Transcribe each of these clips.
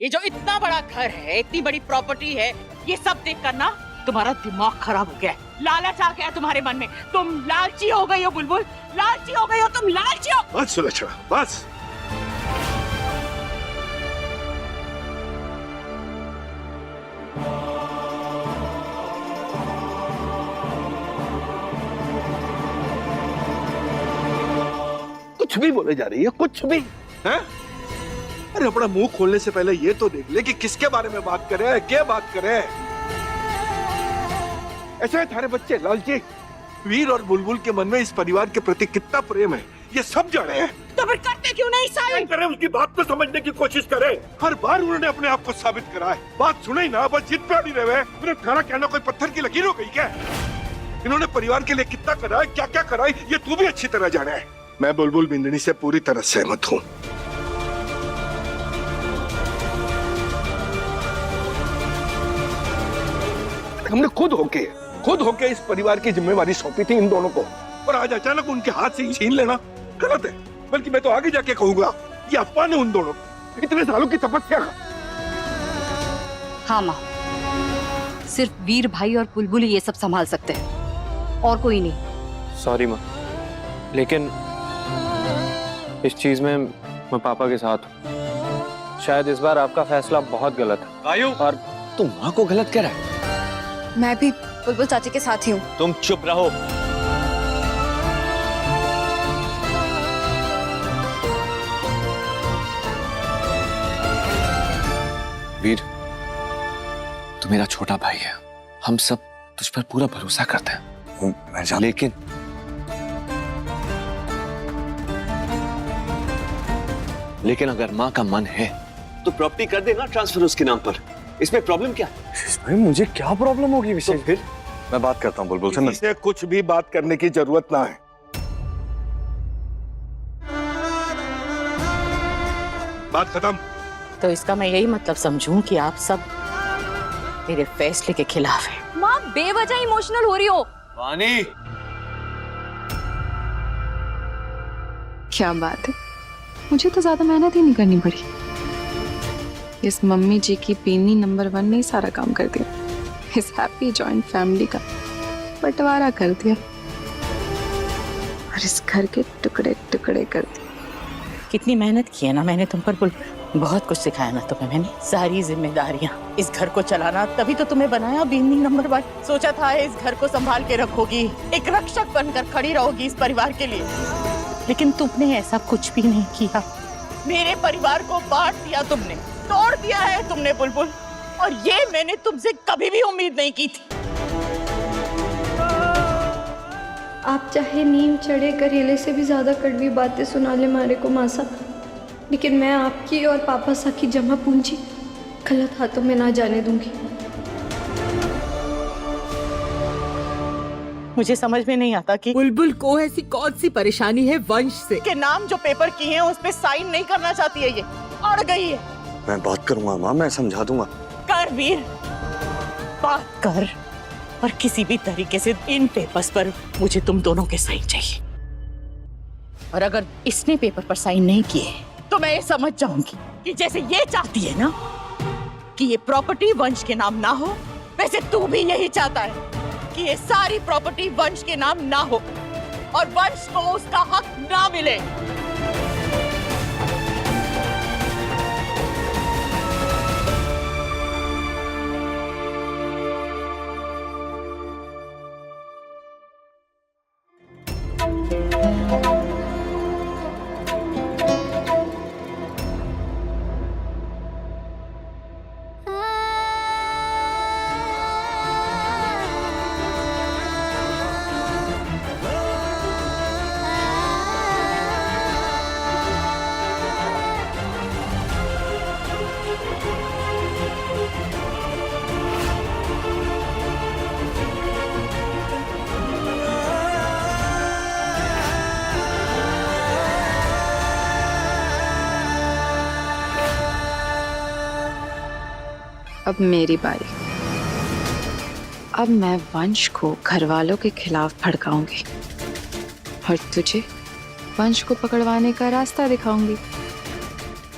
ये जो इतना बड़ा घर है, इतनी बड़ी प्रॉपर्टी है, ये सब देख कर ना तुम्हारा दिमाग खराब हो गया है। लालच आ गया तुम्हारे मन में। तुम लालची हो गई हो बुलबुल, लालची हो गई हो तुम, लालची हो। बस सुलक्षणा, बस। कुछ भी बोले जा रही है, कुछ भी है? अरे अपना मुंह खोलने से पहले ये तो देख ले कि किसके बारे में बात करे, क्या बात करे। ऐसे थारे बच्चे लालची, वीर और बुलबुल के मन में इस परिवार के प्रति कितना प्रेम है ये सब जाने हैं। तो फिर करते क्यों नहीं साइन? करे उसकी बात को समझने की कोशिश करे। हर बार उन्होंने अपने आप को साबित करा है। बात सुने ही ना, बस जिद पे अड़ी रहे। उन्हें थारा कहना कोई पत्थर की लकीर हो गई क्या? इन्होंने परिवार के लिए कितना करा है, क्या क्या करा है, ये तू भी अच्छी तरह जाने है। मैं बुलबुल बिंदनी से पूरी तरह सहमत हूँ। हमने खुद होके इस परिवार की जिम्मेवारी सौंपी थी इन दोनों को, और आज अचानक उनके हाथ से छीन लेना गलत है। बल्कि मैं तो आगे जाके कहूंगा ये अफवाह ने उन दोनों इतने सालों की तपस्या का। हाँ माँ, सिर्फ वीर भाई और बुलबुल ही ये सब संभाल सकते हैं, और कोई नहीं। सॉरी माँ, लेकिन इस चीज में मैं पापा के साथ हूँ। शायद इस बार आपका फैसला बहुत गलत है। आयु, और तुम माँ को गलत कह रहा है? मैं भी बुलबुल चाची के साथ ही हूँ। तुम चुप रहो। वीर, तू मेरा छोटा भाई है, हम सब तुझ पर पूरा भरोसा करते हैं। लेकिन अगर माँ का मन है तो प्रॉपर्टी कर देना ट्रांसफर उसके नाम पर। इसमें प्रॉब्लम क्या? भाई मुझे क्या प्रॉब्लम होगी विशेष? तो फिर मैं बात करता हूँ बुलबुल से। इसे कुछ भी बात करने की जरूरत ना है। बात खत्म। तो इसका मैं यही मतलब समझूं कि आप सब मेरे फैसले के खिलाफ हैं। माँ बेवजह इमोशनल हो रही हो। वानी, क्या बात है, मुझे तो ज्यादा मेहनत ही नहीं करनी पड़ी। इस मम्मी जी की पीनी नंबर 1 ने सारा काम कर दिया। इस हैप्पी जॉइंट फैमिली का बंटवारा कर दिया और इस घर के टुकड़े टुकड़े कर दिए। कितनी मेहनत की है ना मैंने तुम पर बुलबुल, बहुत कुछ सिखाया ना तुम्हें मैंने। सारी जिम्मेदारियां, इस घर को चलाना, तभी तो तुम्हें बनाया बीनी नंबर 1। सोचा था इस घर को संभाल के रखोगी, एक रक्षक बनकर खड़ी रहोगी इस परिवार के लिए, लेकिन तुमने ऐसा कुछ भी नहीं किया। मेरे परिवार को बांट दिया तुमने, तोड़ दिया है तुमने बुलबुल, और ये मैंने तुमसे कभी भी उम्मीद नहीं की थी। आप चाहे नीम चढ़े करेले से भी ज्यादा कड़वी बातें सुना ले मारे को मासा, लेकिन मैं आपकी और पापा सा की जमा पूंजी गलत हाथों में ना जाने दूंगी। मुझे समझ में नहीं आता कि बुलबुल को ऐसी कौन सी परेशानी है वंश से के नाम जो पेपर किए हैं उस पे साइन नहीं करना चाहती है, ये अड़ गई है। मैं बात करूंगा माँ, मैं समझा दूंगा। कर वीर, बात कर, और किसी भी तरीके से इन पेपर्स पर मुझे तुम दोनों के साइन चाहिए। और अगर इसने पेपर पर साइन नहीं किए तो मैं ये समझ जाऊंगी कि जैसे ये चाहती है ना कि ये प्रॉपर्टी वंश के नाम ना हो, वैसे तू भी यही चाहता है कि ये सारी प्रॉपर्टी वंश के नाम ना हो और वंश को उसका हक ना मिले। अब मेरी बारी। अब मैं वंश को घर वालों के खिलाफ भड़काऊंगी और तुझे वंश को पकड़वाने का रास्ता दिखाऊंगी,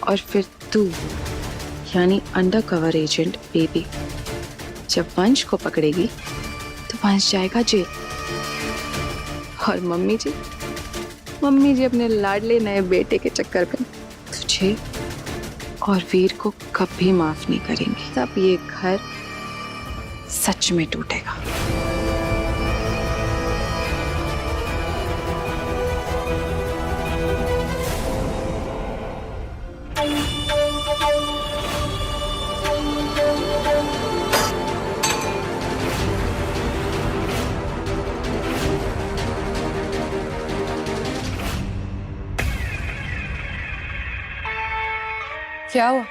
और फिर तू यानी अंडर कवर एजेंट बेबी जब वंश को पकड़ेगी तो वंश जाएगा जेल। और मम्मी जी अपने लाडले नए बेटे के चक्कर में तुझे और वीर को कभी माफ नहीं करेंगी। तब ये घर सच में टूटेगा। क्या हुआ?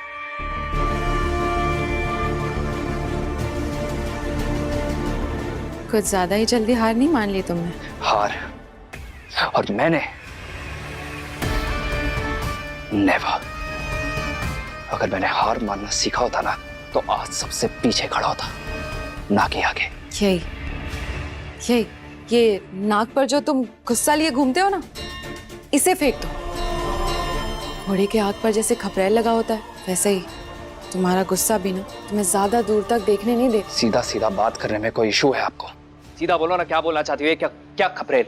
कुछ ज्यादा ही जल्दी हार नहीं मान ली तुमने? हार? और मैंने नेवर। अगर मैंने हार मानना सीखा होता ना तो आज सबसे पीछे खड़ा होता, ना कि आगे। यही ये नाक पर जो तुम गुस्सा लिए घूमते हो ना, इसे फेंक दो। घोड़े के आग पर जैसे खपरेल लगा होता है, वैसे ही तुम्हारा गुस्सा भी ना तुम्हें ज्यादा दूर तक देखने नहीं दे। सीधा सीधा बात करने में कोई इशू है आपको? सीधा बोलो ना, क्या बोलना चाहती हो? क्या खपरेल?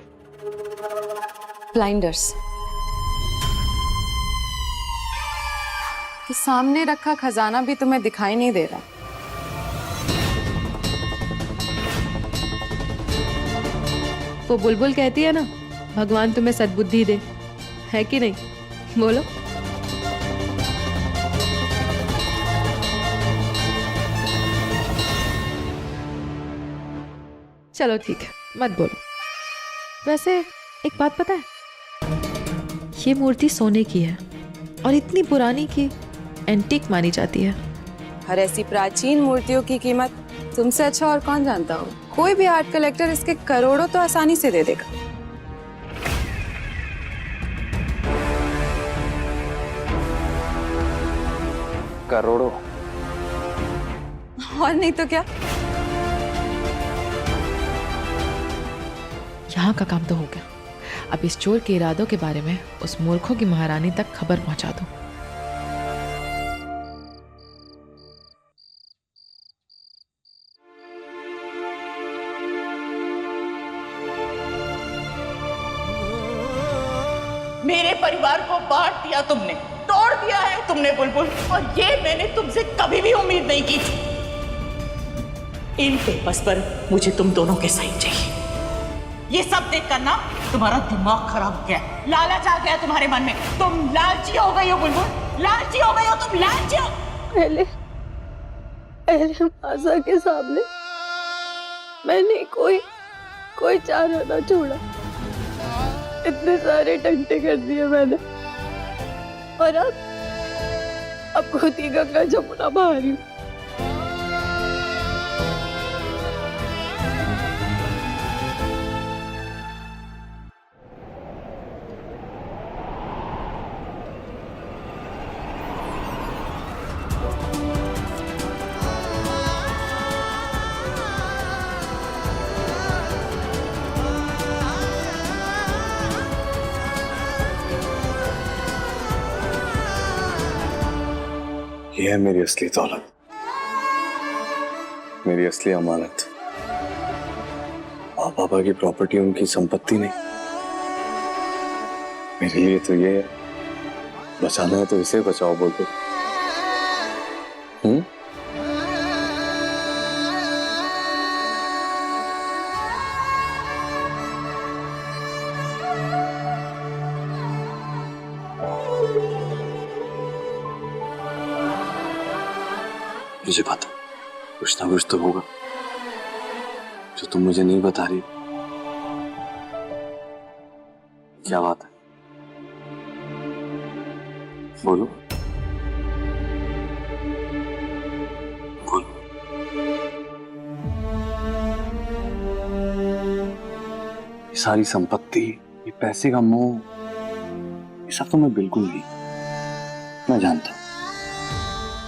ब्लाइंडर्स। कि सामने रखा खजाना भी तुम्हें दिखाई नहीं दे रहा। वो बुलबुल कहती है ना, भगवान तुम्हें सद्बुद्धि दे, है कि नहीं? बोलो। चलो ठीक है, मत बोलो। वैसे एक बात पता है, ये मूर्ति सोने की है और इतनी पुरानी कि एंटीक मानी जाती है। और ऐसी प्राचीन मूर्तियों की कीमत तुमसे अच्छा और कौन जानता हो। कोई भी आर्ट कलेक्टर इसके करोड़ों तो आसानी से दे देगा। करोड़ों? और नहीं तो क्या। यहाँ का काम तो हो गया, अब इस चोर के इरादों के बारे में उस मूर्खों की महारानी तक खबर पहुंचा दो। मेरे परिवार को बांट दिया तुमने, तोड़ दिया है तुमने बुलबुल, और ये मैंने तुमसे कभी भी उम्मीद नहीं की थी। इन पेपर्स पर मुझे तुम दोनों के साइन चाहिए। ये सब देखकर ना तुम्हारा दिमाग खराब हो गया, लालच आ गया तुम्हारे मन में। तुम लालची हो गई हो बुलबुल, लालची हो गई हो तुम, लालची हो। पहले मासा के सामने मैंने कोई चारा ना छोड़ा, इतने सारे टंटे कर दिए मैंने, और अब खुद ही गंगा जमुना बहा रही हूँ। ये है मेरी असली दौलत, मेरी असली अमानत। माँ पापा की प्रॉपर्टी उनकी संपत्ति नहीं। मेरे लिए तो ये है, बचाना है तो इसे बचाओ बोलो। मुझे पता कुछ ना कुछ तो होगा जो तुम मुझे नहीं बता रही। क्या बात है, बोलो बोलो। ये सारी संपत्ति, ये पैसे का मोह, ये सब तो मैं बिल्कुल नहीं, मैं जानता हूं।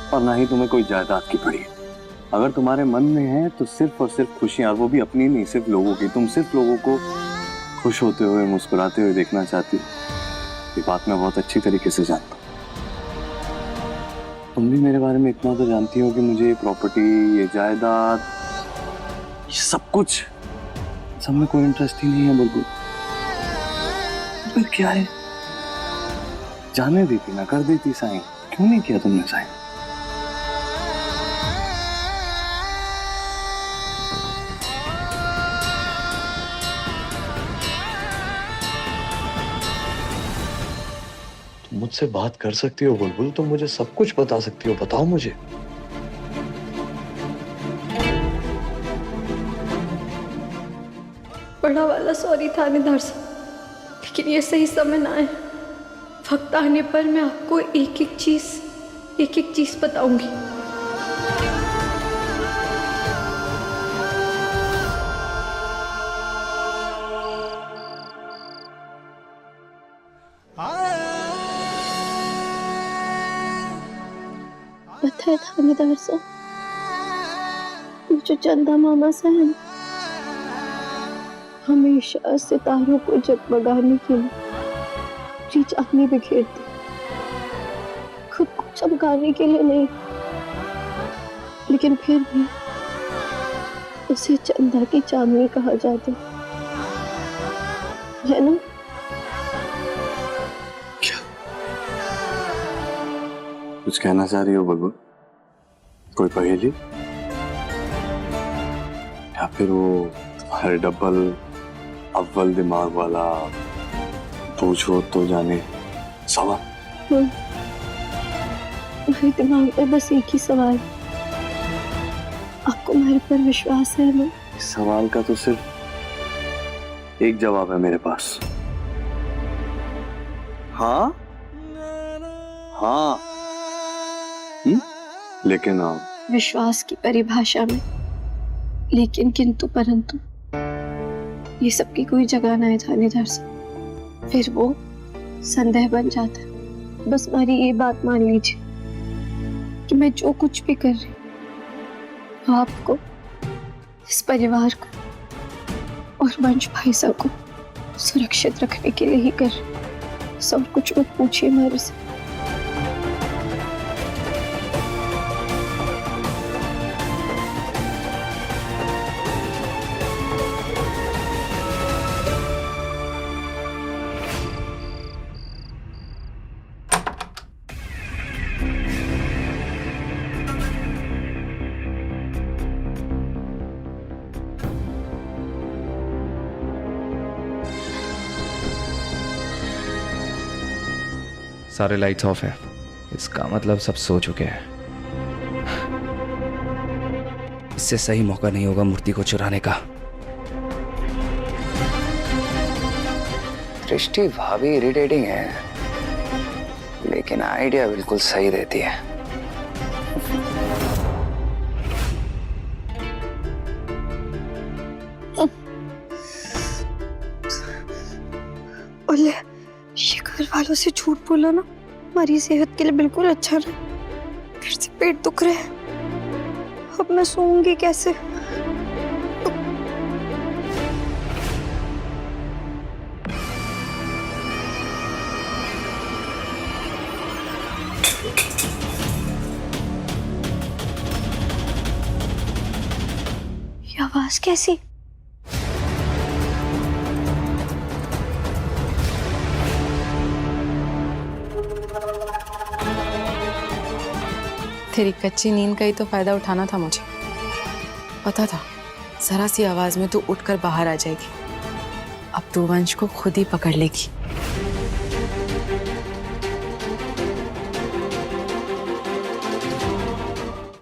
और ना ही तुम्हें कोई जायदाद की पड़ी है। अगर तुम्हारे मन में है तो सिर्फ और सिर्फ खुशियां, और वो भी अपनी नहीं, सिर्फ लोगों की। तुम सिर्फ लोगों को खुश होते हुए, मुस्कुराते हुए देखना चाहती हो। ये बात मैं बहुत अच्छी तरीके से जानता हूं। तुम भी मेरे बारे में इतना तो जानती हो कि मुझे ये प्रॉपर्टी, ये जायदाद, ये सब कुछ, सब में कोई इंटरेस्ट ही नहीं है बुलबुल। फिर क्या है, जाने देती ना, कर देती साइन। क्यों नहीं किया तुमने साइन? तुम मुझसे बात कर सकती हो बुलबुल, तुम मुझे सब कुछ बता सकती हो, बताओ मुझे। बड़ा वाला सॉरी थानेदार साहब, लेकिन ये सही समय ना है। वक्त आने पर मैं आपको एक एक चीज बताऊंगी। पता है थानेदार साहब, मुझे चंदा मामा से है हमेशा सितारों को जगमगाने के लिए जी चांदनी बिखेरती, खुद को चमकाने के लिए नहीं। लेकिन फिर भी उसे चंदा की चांदनी कहा जाता है ना? क्या कुछ कहना चाह रही हो बुलबुल? कोई पहेली या फिर वो तुम्हारे डबल अव्वल दिमाग वाला पूछो तो जाने सवाल? मेरे दिमाग में बस एक ही सवाल, आपको मेरे पर विश्वास है ना? इस सवाल का तो सिर्फ एक जवाब है मेरे पास। हाँ हाँ। लेकिन आप विश्वास की परिभाषा में लेकिन किंतु परंतु ये सबकी कोई जगह ना है थानेदार साहब, फिर वो संदेह बन जाता है। बस मेरी ये बात मान लीजिए कि मैं जो कुछ भी कर रही हूँ आपको, इस परिवार को और वंश भाई साहब को सुरक्षित रखने के लिए ही कर रही हूँ। सब कुछ मत पूछिए मेरे से। सारे लाइट्स ऑफ है, इसका मतलब सब सो चुके हैं। इससे सही मौका नहीं होगा मूर्ति को चुराने का। दृष्टि भाभी इरिटेटिंग है, लेकिन आइडिया बिल्कुल सही देती है। ओले, ये घर वालों से झूठ बोला ना, हमारी सेहत के लिए बिल्कुल अच्छा नहीं। फिर से पेट दुख रहा है, अब मैं सोऊंगी कैसे? ये आवाज कैसी? तेरी कच्ची नींद का ही तो फायदा उठाना था मुझे। पता था जरा सी आवाज में तू उठकर बाहर आ जाएगी। अब तू वंश को खुद ही पकड़ लेगी।